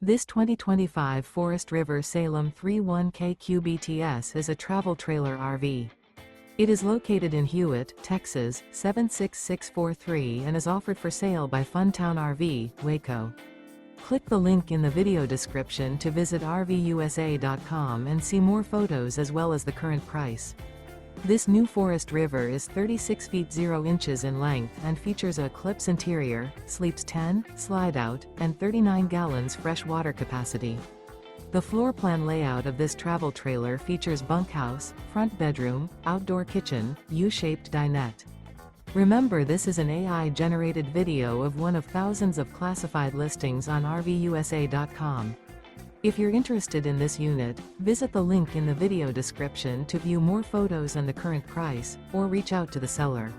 This 2025 Forest River Salem 31K QBTS is a travel trailer RV. It is located in Hewitt, Texas, 76643 and is offered for sale by Funtown RV, Waco. Click the link in the video description to visit RVUSA.com and see more photos as well as the current price. This new Forest River is 36 feet 0 inches in length and features a ECLIPSE interior, sleeps 10, Slideout, and 39 gallons fresh water capacity. The floor plan layout of this travel trailer features bunkhouse, front bedroom, outdoor kitchen, U-shaped dinette. Remember, this is an AI-generated video of one of thousands of classified listings on RVUSA.com. If you're interested in this unit, visit the link in the video description to view more photos and the current price, or reach out to the seller.